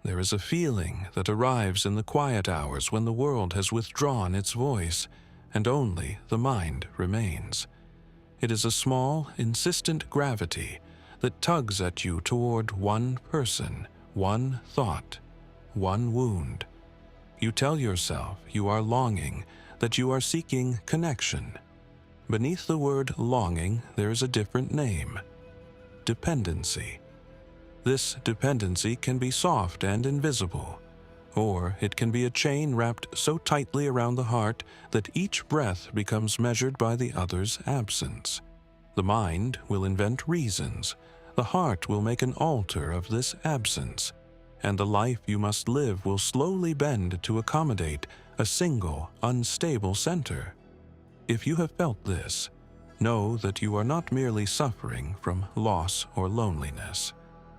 there is a feeling that arrives in the quiet hours when the world has withdrawn its voice and only the mind remains. It is a small, insistent gravity that tugs at you toward one person, one thought, one wound. You tell yourself you are longing, that you are seeking connection. Beneath the word longing, there is a different name: dependency. This dependency can be soft and invisible, or it can be a chain wrapped so tightly around the heart that each breath becomes measured by the other's absence. The mind will invent reasons, the heart will make an altar of this absence, and the life you must live will slowly bend to accommodate a single, unstable center. If you have felt this, know that you are not merely suffering from loss or loneliness.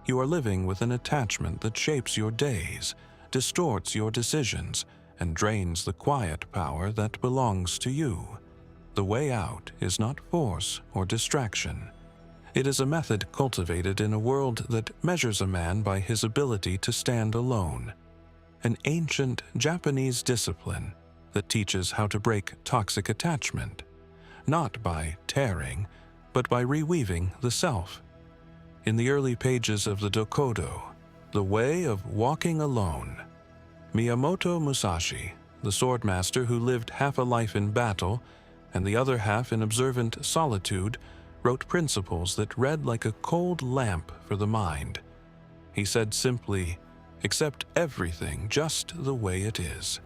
You are living with an attachment that shapes your days, distorts your decisions, and drains the quiet power that belongs to you. The way out is not force or distraction. It is a method cultivated in a world that measures a man by his ability to stand alone. An ancient Japanese discipline that teaches how to break toxic attachment, not by tearing, but by reweaving the self. In the early pages of the Dokkōdō, The Way of Walking Alone, Miyamoto Musashi, the swordmaster who lived half a life in battle and the other half in observant solitude, wrote principles that read like a cold lamp for the mind. He said simply, "Accept everything just the way it is."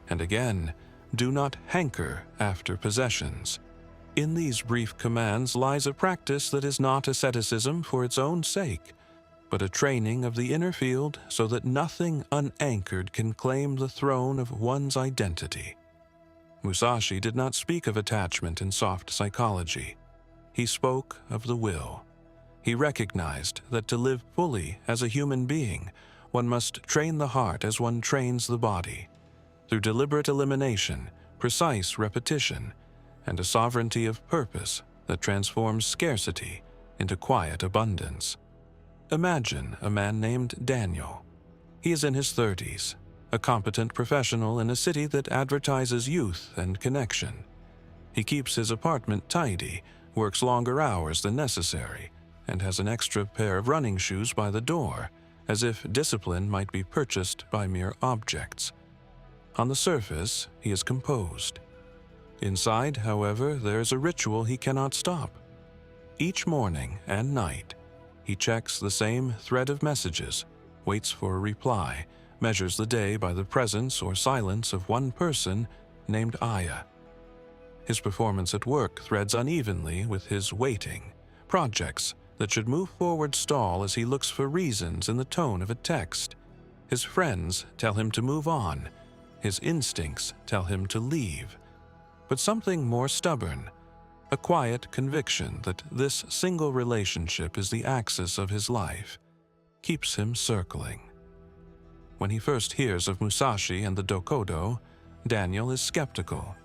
And again, "Do not hanker after possessions." In these brief commands lies a practice that is not asceticism for its own sake, but a training of the inner field so that nothing unanchored can claim the throne of one's identity. Musashi did not speak of attachment in soft psychology. He spoke of the will. He recognized that to live fully as a human being, one must train the heart as one trains the body, through deliberate elimination, precise repetition, and a sovereignty of purpose that transforms scarcity into quiet abundance. Imagine a man named Daniel. He is in his 30s, a competent professional in a city that advertises youth and connection. He keeps his apartment tidy, works longer hours than necessary, and has an extra pair of running shoes by the door, as if discipline might be purchased by mere objects. On the surface, he is composed. Inside, however, there is a ritual he cannot stop. Each morning and night, he checks the same thread of messages, waits for a reply, measures the day by the presence or silence of one person named Aya. His performance at work threads unevenly with his waiting. Projects that should move forward stall as he looks for reasons in the tone of a text. His friends tell him to move on. His instincts tell him to leave. But something more stubborn, a quiet conviction that this single relationship is the axis of his life, keeps him circling. When he first hears of Musashi and the Dokkōdō, Daniel is skeptical.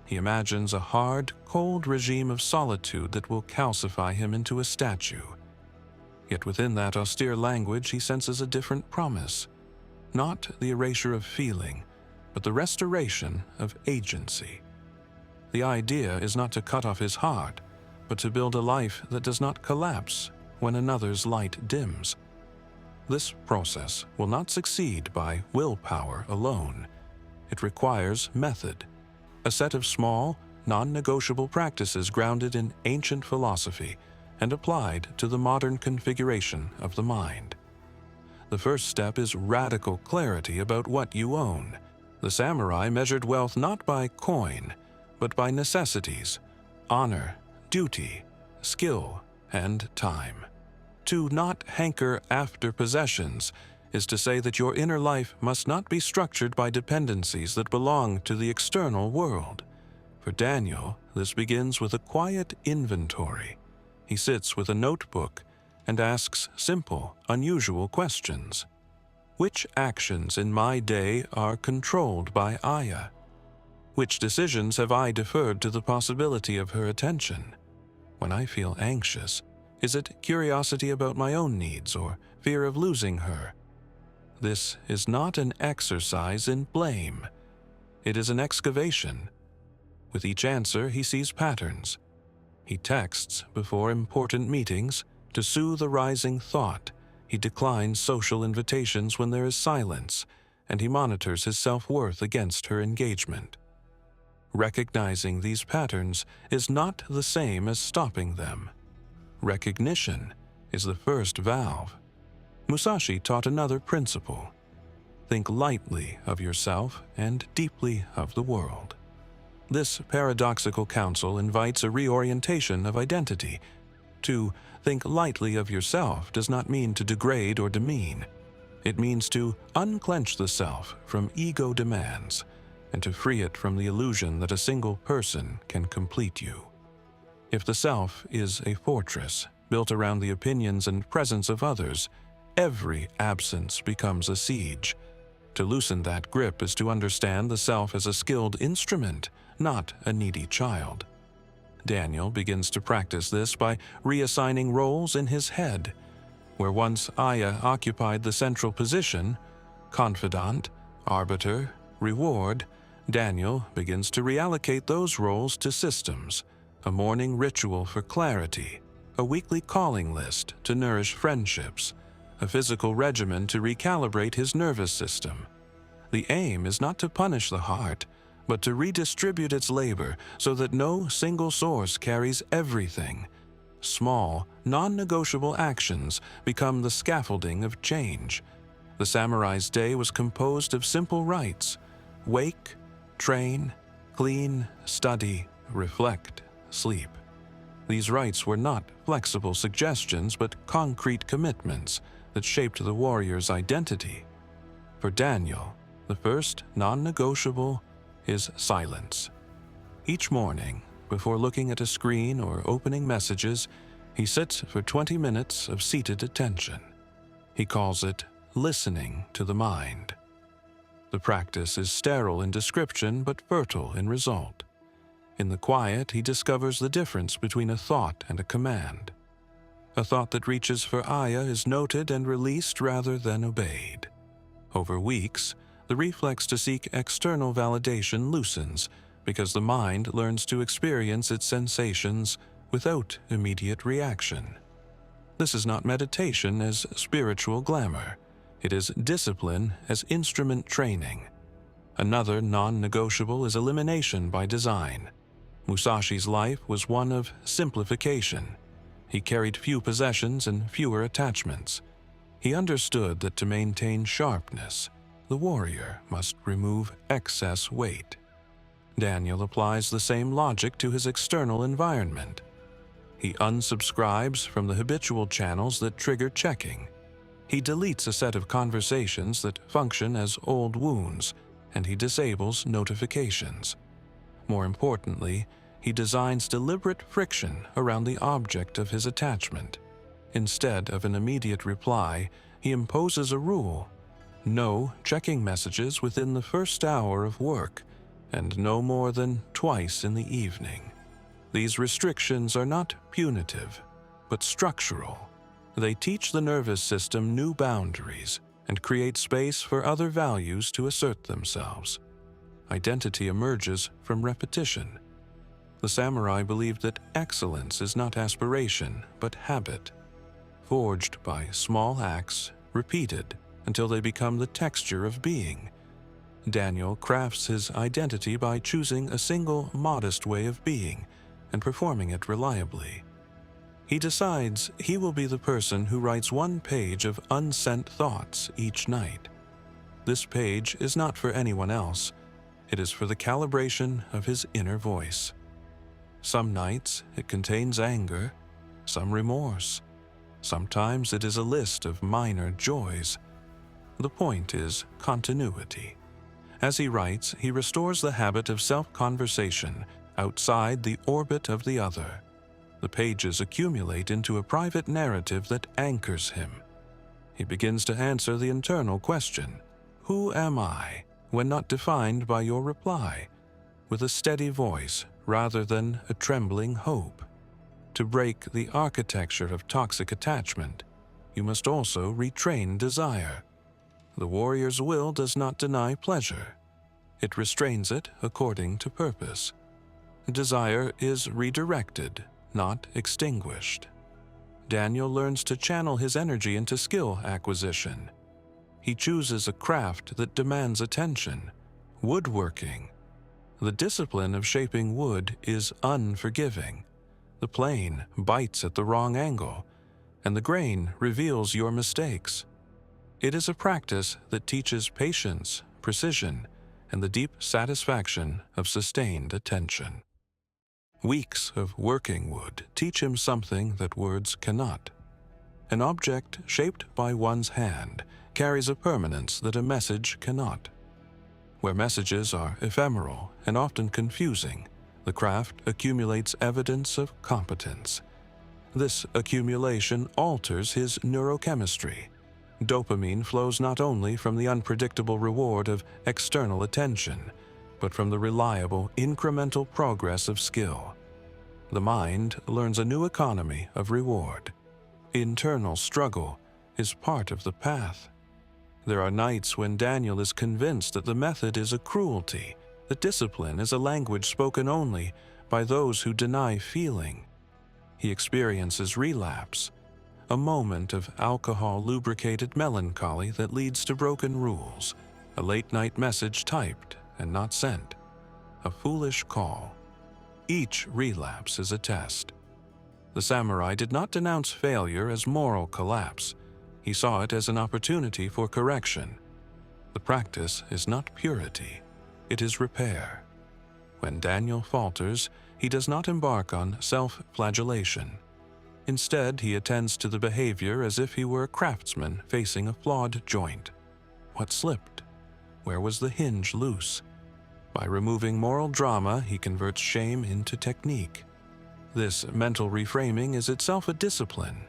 He imagines a hard, cold regime of solitude that will calcify him into a statue. Yet within that austere language he senses a different promise, not the erasure of feeling, but the restoration of agency. The idea is not to cut off his heart, but to build a life that does not collapse when another's light dims. This process will not succeed by willpower alone. It requires method, a set of small, non-negotiable practices grounded in ancient philosophy and applied to the modern configuration of the mind. The first step is radical clarity about what you own. The samurai measured wealth not by coin, but by necessities, honor, duty, skill, and time. To not hanker after possessions is to say that your inner life must not be structured by dependencies that belong to the external world. For Daniel, this begins with a quiet inventory. He sits with a notebook and asks simple, unusual questions. Which actions in my day are controlled by Aya? Which decisions have I deferred to the possibility of her attention? When I feel anxious, is it curiosity about my own needs or fear of losing her? This is not an exercise in blame. It is an excavation. With each answer, he sees patterns. He texts before important meetings to soothe a rising thought. He declines social invitations when there is silence, and he monitors his self-worth against her engagement. Recognizing these patterns is not the same as stopping them. Recognition is the first valve. Musashi taught another principle. Think lightly of yourself and deeply of the world. This paradoxical counsel invites a reorientation of identity. To think lightly of yourself does not mean to degrade or demean. It means to unclench the self from ego demands and to free it from the illusion that a single person can complete you. If the self is a fortress built around the opinions and presence of others, every absence becomes a siege. To loosen that grip is to understand the self as a skilled instrument, not a needy child. Daniel begins to practice this by reassigning roles in his head. Where once Aya occupied the central position, confidant, arbiter, reward, Daniel begins to reallocate those roles to systems, a morning ritual for clarity, a weekly calling list to nourish friendships, a physical regimen to recalibrate his nervous system. The aim is not to punish the heart, but to redistribute its labor so that no single source carries everything. Small, non-negotiable actions become the scaffolding of change. The samurai's day was composed of simple rites: wake, train, clean, study, reflect, sleep. These rites were not flexible suggestions, but concrete commitments that shaped the warrior's identity. For Daniel, the first non-negotiable is silence. Each morning, before looking at a screen or opening messages, he sits for 20 minutes of seated attention. He calls it listening to the mind. The practice is sterile in description but fertile in result. In the quiet, he discovers the difference between a thought and a command. A thought that reaches for Aya is noted and released rather than obeyed. Over weeks, the reflex to seek external validation loosens because the mind learns to experience its sensations without immediate reaction. This is not meditation as spiritual glamour. It is discipline as instrument training. Another non-negotiable is elimination by design. Musashi's life was one of simplification. He carried few possessions and fewer attachments. He understood that to maintain sharpness, the warrior must remove excess weight. Daniel applies the same logic to his external environment. He unsubscribes from the habitual channels that trigger checking. He deletes a set of conversations that function as old wounds, and he disables notifications. More importantly, he designs deliberate friction around the object of his attachment. Instead of an immediate reply, he imposes a rule: no checking messages within the first hour of work, and no more than twice in the evening. These restrictions are not punitive, but structural. They teach the nervous system new boundaries and create space for other values to assert themselves. Identity emerges from repetition. The samurai believed that excellence is not aspiration, but habit, forged by small acts, repeated until they become the texture of being. Daniel crafts his identity by choosing a single modest way of being and performing it reliably. He decides he will be the person who writes one page of unsent thoughts each night. This page is not for anyone else. It is for the calibration of his inner voice. Some nights it contains anger, some remorse. Sometimes it is a list of minor joys. The point is continuity. As he writes, he restores the habit of self-conversation outside the orbit of the other. The pages accumulate into a private narrative that anchors him. He begins to answer the internal question, "Who am I?" when not defined by your reply, with a steady voice rather than a trembling hope. To break the architecture of toxic attachment, you must also retrain desire. The warrior's will does not deny pleasure. It restrains it according to purpose. Desire is redirected, not extinguished. Daniel learns to channel his energy into skill acquisition. He chooses a craft that demands attention, woodworking. The discipline of shaping wood is unforgiving. The plane bites at the wrong angle, and the grain reveals your mistakes. It is a practice that teaches patience, precision, and the deep satisfaction of sustained attention. Weeks of working wood teach him something that words cannot. An object shaped by one's hand carries a permanence that a message cannot. Where messages are ephemeral and often confusing, the craft accumulates evidence of competence. This accumulation alters his neurochemistry. Dopamine flows not only from the unpredictable reward of external attention, but from the reliable, incremental progress of skill. The mind learns a new economy of reward. Internal struggle is part of the path. There are nights when Daniel is convinced that the method is a cruelty, that discipline is a language spoken only by those who deny feeling. He experiences relapse, a moment of alcohol-lubricated melancholy that leads to broken rules, a late-night message typed and not sent, a foolish call. Each relapse is a test. The samurai did not denounce failure as moral collapse. He saw it as an opportunity for correction. The practice is not purity, it is repair. When Daniel falters, he does not embark on self-flagellation. Instead, he attends to the behavior as if he were a craftsman facing a flawed joint. What slipped? Where was the hinge loose? By removing moral drama, he converts shame into technique. This mental reframing is itself a discipline,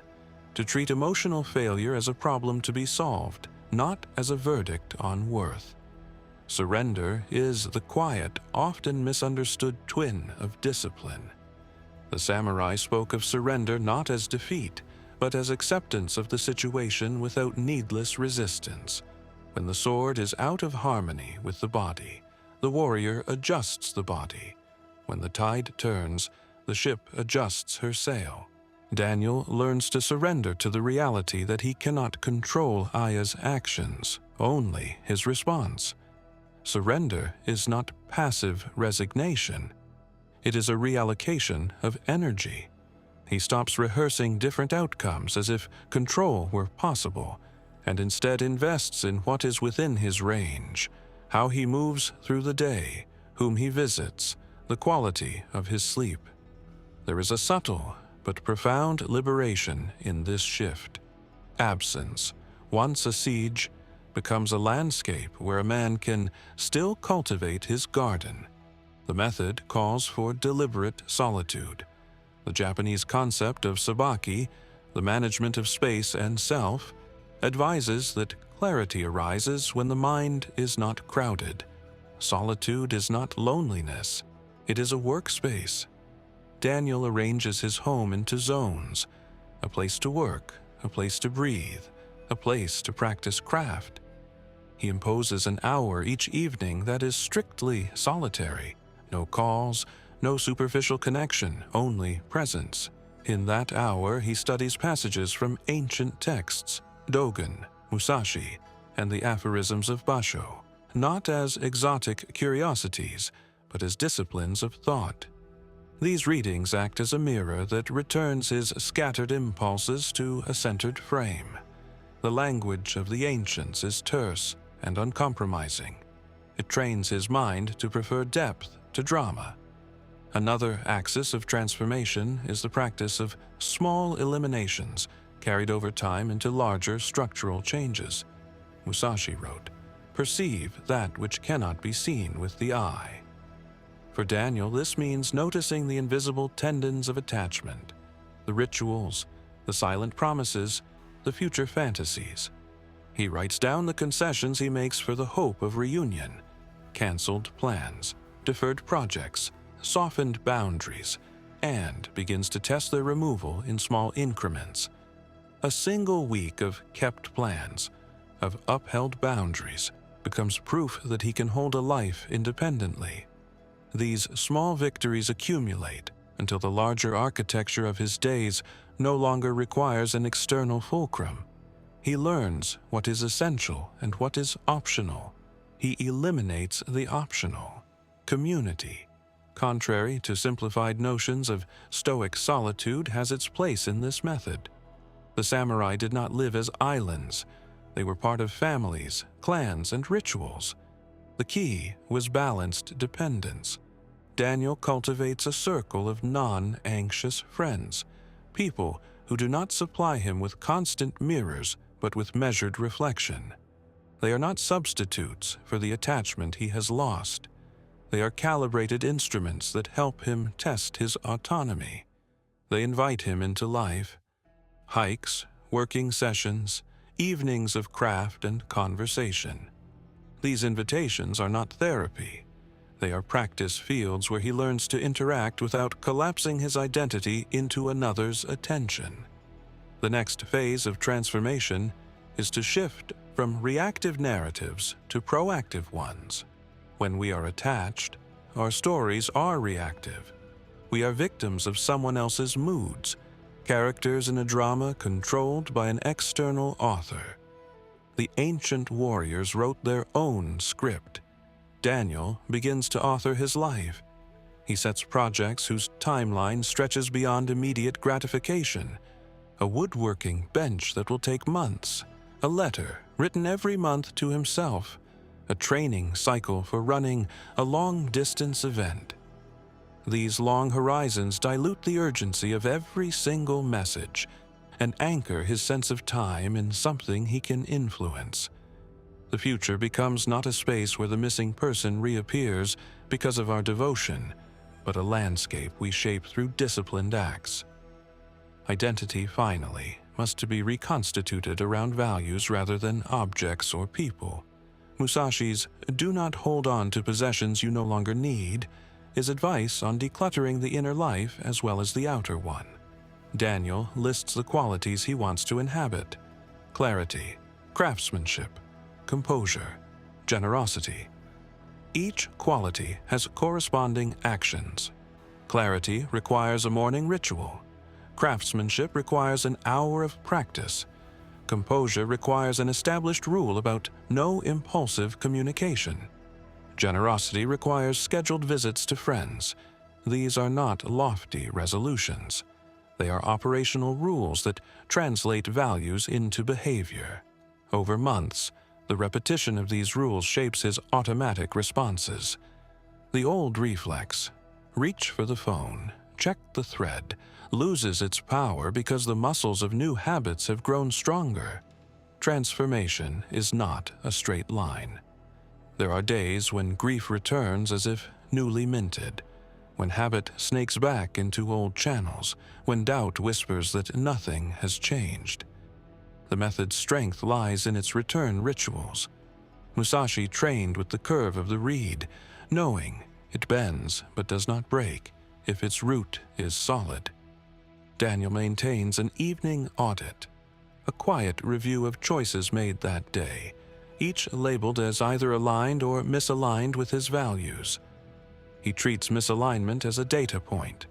to treat emotional failure as a problem to be solved, not as a verdict on worth. Surrender is the quiet, often misunderstood twin of discipline. The samurai spoke of surrender not as defeat, but as acceptance of the situation without needless resistance. When the sword is out of harmony with the body, the warrior adjusts the body. When the tide turns, the ship adjusts her sail. Daniel learns to surrender to the reality that he cannot control Aya's actions, only his response. Surrender is not passive resignation. It is a reallocation of energy. He stops rehearsing different outcomes as if control were possible, and instead invests in what is within his range, how he moves through the day, whom he visits, the quality of his sleep. There is a subtle but profound liberation in this shift. Absence, once a siege, becomes a landscape where a man can still cultivate his garden. The method calls for deliberate solitude. The Japanese concept of sabaki, the management of space and self, advises that clarity arises when the mind is not crowded. Solitude is not loneliness, it is a workspace. Daniel arranges his home into zones, a place to work, a place to breathe, a place to practice craft. He imposes an hour each evening that is strictly solitary. No calls, no superficial connection, only presence. In that hour, he studies passages from ancient texts, Dogen, Musashi, and the aphorisms of Basho, not as exotic curiosities, but as disciplines of thought. These readings act as a mirror that returns his scattered impulses to a centered frame. The language of the ancients is terse and uncompromising. It trains his mind to prefer depth to drama. Another axis of transformation is the practice of small eliminations carried over time into larger structural changes. Musashi wrote, "Perceive that which cannot be seen with the eye." For Daniel, this means noticing the invisible tendons of attachment, the rituals, the silent promises, the future fantasies. He writes down the concessions he makes for the hope of reunion, canceled plans, deferred projects, softened boundaries, and begins to test their removal in small increments. A single week of kept plans, of upheld boundaries becomes proof that he can hold a life independently. These small victories accumulate until the larger architecture of his days no longer requires an external fulcrum. He learns what is essential and what is optional. He eliminates the optional. Community, contrary to simplified notions of Stoic solitude, has its place in this method. The samurai did not live as islands. They were part of families, clans, and rituals. The key was balanced dependence. Daniel cultivates a circle of non-anxious friends, people who do not supply him with constant mirrors but with measured reflection. They are not substitutes for the attachment he has lost. They are calibrated instruments that help him test his autonomy. They invite him into life. Hikes, working sessions, evenings of craft and conversation. These invitations are not therapy. They are practice fields where he learns to interact without collapsing his identity into another's attention. The next phase of transformation is to shift from reactive narratives to proactive ones. When we are attached, our stories are reactive. We are victims of someone else's moods, characters in a drama controlled by an external author. The ancient warriors wrote their own script. Daniel begins to author his life. He sets projects whose timeline stretches beyond immediate gratification. A woodworking bench that will take months. A letter written every month to himself. A training cycle for running a long-distance event. These long horizons dilute the urgency of every single message and anchor his sense of time in something he can influence. The future becomes not a space where the missing person reappears because of our devotion, but a landscape we shape through disciplined acts. Identity, finally, must be reconstituted around values rather than objects or people. Musashi's "do not hold on to possessions you no longer need" is advice on decluttering the inner life as well as the outer one. Daniel lists the qualities he wants to inhabit: clarity, craftsmanship, composure, generosity. Each quality has corresponding actions. Clarity requires a morning ritual. Craftsmanship requires an hour of practice. Composure requires an established rule about no impulsive communication. Generosity requires scheduled visits to friends. These are not lofty resolutions. They are operational rules that translate values into behavior. Over months, the repetition of these rules shapes his automatic responses. The old reflex, reach for the phone, check the thread, loses its power because the muscles of new habits have grown stronger. Transformation is not a straight line. There are days when grief returns as if newly minted, when habit snakes back into old channels, when doubt whispers that nothing has changed. The method's strength lies in its return rituals. Musashi trained with the curve of the reed, knowing it bends but does not break if its root is solid. Daniel maintains an evening audit, a quiet review of choices made that day, each labeled as either aligned or misaligned with his values. He treats misalignment as a data point.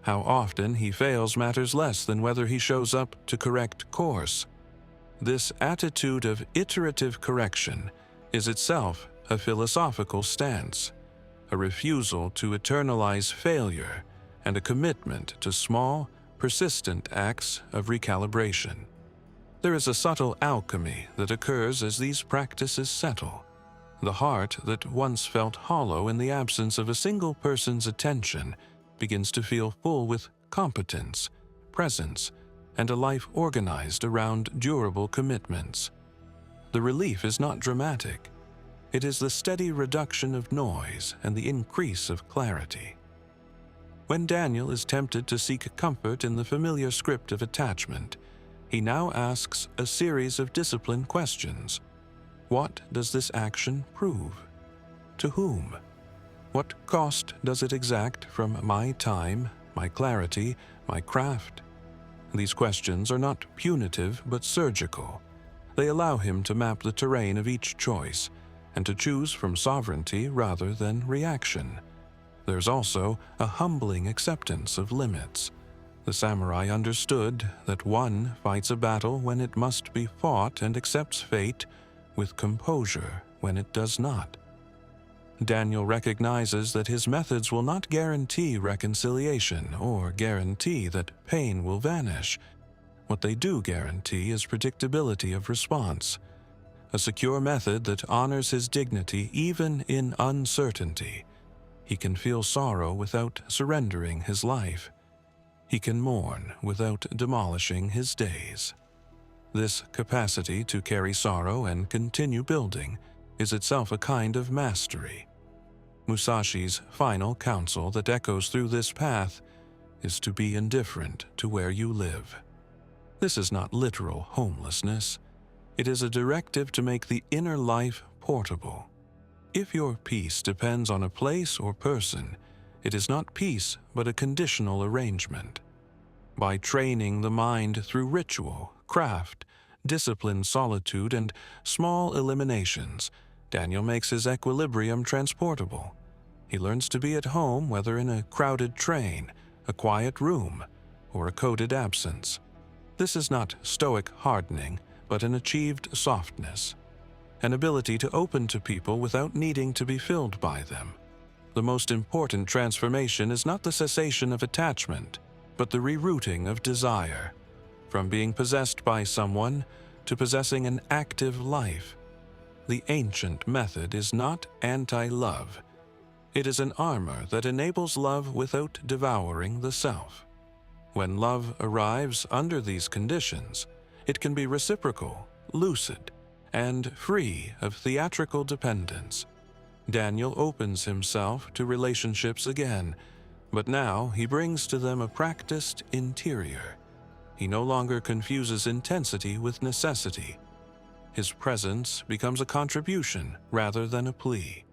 How often he fails matters less than whether he shows up to correct course. This attitude of iterative correction is itself a philosophical stance, a refusal to eternalize failure, and a commitment to small, persistent acts of recalibration. There is a subtle alchemy that occurs as these practices settle. The heart that once felt hollow in the absence of a single person's attention begins to feel full with competence, presence, and a life organized around durable commitments. The relief is not dramatic. It is the steady reduction of noise and the increase of clarity. When Daniel is tempted to seek comfort in the familiar script of attachment, he now asks a series of disciplined questions. What does this action prove? To whom? What cost does it exact from my time, my clarity, my craft? These questions are not punitive but surgical. They allow him to map the terrain of each choice and to choose from sovereignty rather than reaction. There's also a humbling acceptance of limits. The samurai understood that one fights a battle when it must be fought and accepts fate with composure when it does not. Daniel recognizes that his methods will not guarantee reconciliation or guarantee that pain will vanish. What they do guarantee is predictability of response, a secure method that honors his dignity even in uncertainty. He can feel sorrow without surrendering his life. He can mourn without demolishing his days. This capacity to carry sorrow and continue building is itself a kind of mastery. Musashi's final counsel that echoes through this path is to be indifferent to where you live. This is not literal homelessness. It is a directive to make the inner life portable. If your peace depends on a place or person, it is not peace but a conditional arrangement. By training the mind through ritual, craft, disciplined solitude, and small eliminations, Daniel makes his equilibrium transportable. He learns to be at home whether in a crowded train, a quiet room, or a coded absence. This is not Stoic hardening, but an achieved softness, an ability to open to people without needing to be filled by them. The most important transformation is not the cessation of attachment, but the rerouting of desire, from being possessed by someone to possessing an active life. The ancient method is not anti-love. It is an armor that enables love without devouring the self. When love arrives under these conditions, it can be reciprocal, lucid, and free of theatrical dependence. Daniel opens himself to relationships again, but now he brings to them a practiced interior. He no longer confuses intensity with necessity. His presence becomes a contribution rather than a plea.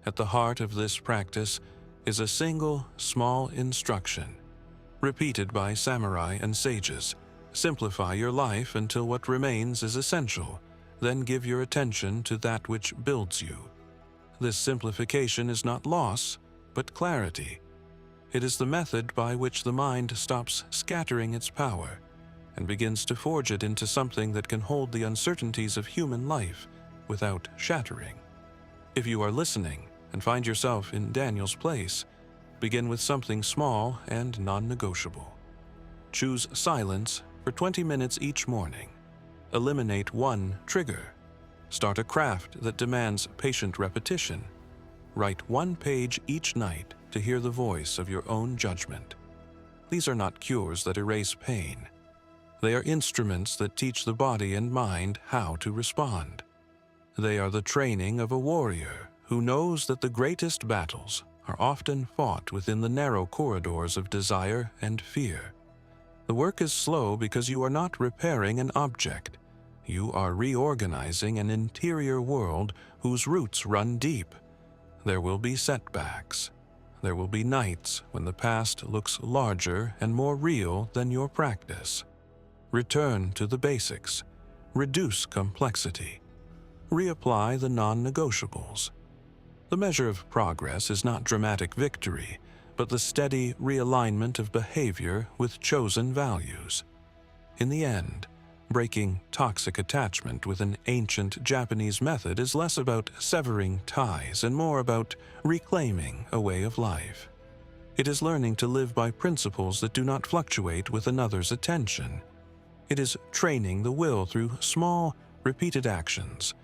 At the heart of this practice is a single, small instruction, repeated by samurai and sages. Simplify your life until what remains is essential, then give your attention to that which builds you. This simplification is not loss, but clarity. It is the method by which the mind stops scattering its power and begins to forge it into something that can hold the uncertainties of human life without shattering. If you are listening and find yourself in Daniel's place, begin with something small and non-negotiable. Choose silence for 20 minutes each morning. Eliminate one trigger. Start a craft that demands patient repetition. Write one page each night to hear the voice of your own judgment. These are not cures that erase pain. They are instruments that teach the body and mind how to respond. They are the training of a warrior who knows that the greatest battles are often fought within the narrow corridors of desire and fear. The work is slow because you are not repairing an object. You are reorganizing an interior world whose roots run deep. There will be setbacks. There will be nights when the past looks larger and more real than your practice. Return to the basics. Reduce complexity. Reapply the non-negotiables. The measure of progress is not dramatic victory, but the steady realignment of behavior with chosen values. In the end, breaking toxic attachment with an ancient Japanese method is less about severing ties and more about reclaiming a way of life. It is learning to live by principles that do not fluctuate with another's attention. It is training the will through small, repeated actions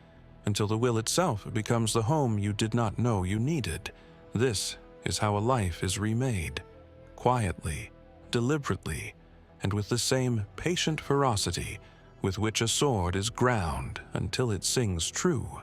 until the will itself becomes the home you did not know you needed. This is how a life is remade, quietly, deliberately, and with the same patient ferocity with which a sword is ground until it sings true.